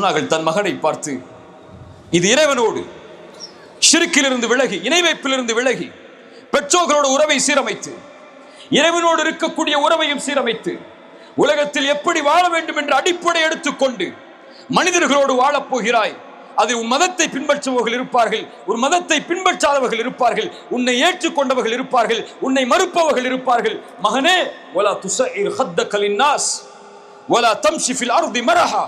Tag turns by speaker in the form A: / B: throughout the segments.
A: சொன்னார்கள் தன் மகனை பார்த்து, இது இறைவனோடு ஷிர்க்கிலிருந்து விலகி, இணை வைப்பிலிருந்து விலகி, பெற்றோர்களோட உறவை சீரமைத்து, இறைவனோடு இருக்கக்கூடிய உறவையும் சீரமைத்து, உலகத்தில் எப்படி வாழ வேண்டும் என்ற அடிப்படை எடுத்துக்கொண்டு மனிதர்களோடு வாழப் போகிறாய். அது உன் மதத்தை பின்பற்றுபவர்கள் இருப்பார்கள், ஒரு மதத்தை பின்பற்றாதவர்கள் இருப்பார்கள், உன்னை ஏற்றுக்கொண்டவர்கள் இருப்பார்கள், உன்னை மறுப்பவர்கள் இருப்பார்கள். மகனே, வலா துஸஇர் ஹத்தக லின்னாஸ் வலா தம்ஷி ஃபில் அர்தி மரஹா,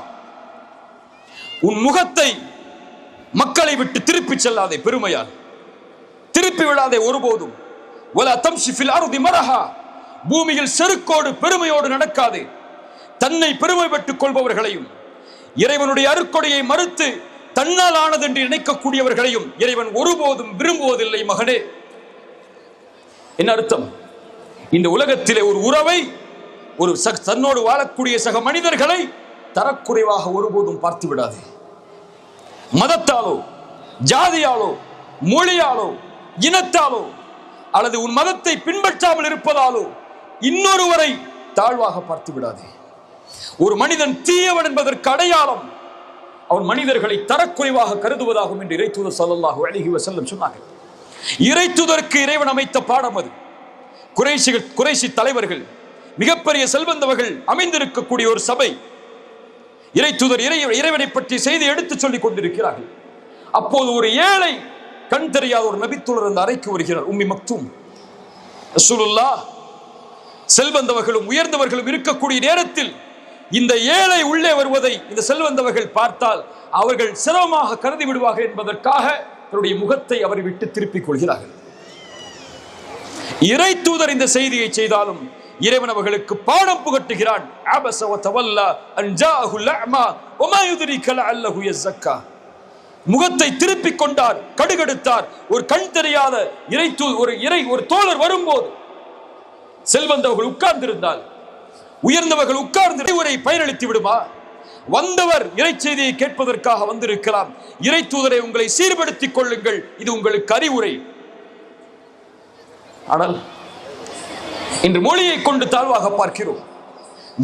A: உன் முகத்தை மக்களை விட்டு திருப்பி செல்லாதே, பெருமையால் திருப்பி விடாதே ஒருபோதும். வலா தம்ஷி ஃபில் அர்தி மரஹா, பூமியில் செருக்கோடு பெருமையோடு நடக்காதே. தன்னை பெருமை பெற்றுக் கொள்பவர்களையும் இறைவனுடைய அருட்கொடையை மறுத்து தன்னால் ஆனது என்று நினைக்கக்கூடியவர்களையும் இறைவன் ஒருபோதும் விரும்புவதில்லை. மகனே, என்ன அர்த்தம்? இந்த உலகத்திலே ஒரு உறவை, ஒரு தன்னோடு வாழக்கூடிய சக மனிதர்களை தரக்குறைவாக ஒருபோதும் பார்த்து விடாதே. மதத்தாலோ, ஜாதியாலோ, மொழியாலோ, இனத்தாலோ, அல்லது உன் மதத்தை பின்பற்றாமல் இருப்பதாலோ இன்னொருவரை தாழ்வாக பார்த்து விடாதே. ஒரு மனிதன் தீயவன் என்பதற்கு அடையாளம் அவன் மனிதர்களை தரக்குறைவாக கருதுவதாகும் என்று இறைத்தூதர் ஸல்லல்லாஹு அலைஹி வஸல்லம் சொன்னார்கள். இறைத்தூதருக்கு இறைவன் அமைத்த பாடம் அது. குறைஷி தலைவர்கள், மிகப்பெரிய செல்வந்தவர்கள் அமைந்திருக்கக்கூடிய ஒரு சபை, இறைத்தூதர் இறைவனை பற்றி செய்தி எடுத்து சொல்லிக் கொண்டிருக்கிறார்கள். அப்போது ஒரு ஏழை, கண் தெரியாத ஒரு நபித்தோழர் அந்த அறைக்கு வருகிறார். உம்மி மக்தூம், ரசூலுல்லாஹ் செல்வந்தவர்களும் உயர்ந்தவர்களும் இருக்கக்கூடிய நேரத்தில் இந்த ஏழை உள்ளே வருவதை இந்த செல்வந்தவர்கள் பார்த்தால் அவர்கள் சிரமமாக கருதி விடுவார்கள் என்பதற்காக தன்னுடைய முகத்தை அவரை விட்டு திருப்பிக் கொள்கிறார்கள். இறை தூதர் இந்த செய்தியை செய்தாலும் இறைவன் அவர்களுக்கு பாடம் புகட்டுகிறான். அபஸ வ தவல்லா அன் ஜாஅஹுல் அமா வமா யுத்ரிக லஅல்லஹு யஸக்கா, முகத்தை திருப்பிக் கொண்டார், கடுகடுத்தார். ஒரு கண் தெரியாத ஒரு தோழர் வரும்போது செல்வந்தவர்கள் உட்கார்ந்திருந்தால், உயர்ந்தவர்கள் உட்கார்ந்து ஒரே பயனளித்து விடுமா? வந்தவர் இறை செய்தியை கேட்பதற்காக வந்திருக்கலாம். இறை தூதரை உங்களை சீர்படுத்திக் கொள்ளுங்கள், இது உங்களுக்கு அறிவுரை. ஆனால் இன்று மொழியை கொண்டு தாழ்வாக பார்க்கிறோம்,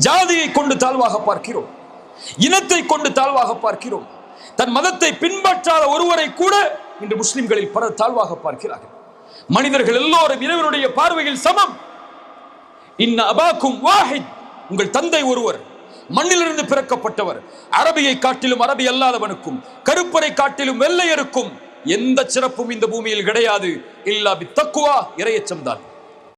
A: ஜாதியை கொண்டு தாழ்வாக பார்க்கிறோம், இனத்தை கொண்டு தாழ்வாக பார்க்கிறோம். தன் மதத்தை பின்பற்றாத ஒருவரை கூட இன்று முஸ்லிம்களில் பல தாழ்வாக பார்க்கிறார்கள். மனிதர்கள் எல்லோரும் இறைவனுடைய பார்வையில் சமம். இன்ன அபாக்கும் வாஹித், உங்கள் தந்தை ஒருவர், மண்ணிலிருந்து பிறக்கப்பட்டவர். அரபியை காட்டிலும் அரபி அல்லாதவனுக்கும், கருப்பரை காட்டிலும் வெள்ளையருக்கும் எந்த சிறப்பும் இந்த பூமியில் கிடையாது. இல்லா பி தக்வா, இறையச்சம் தான்.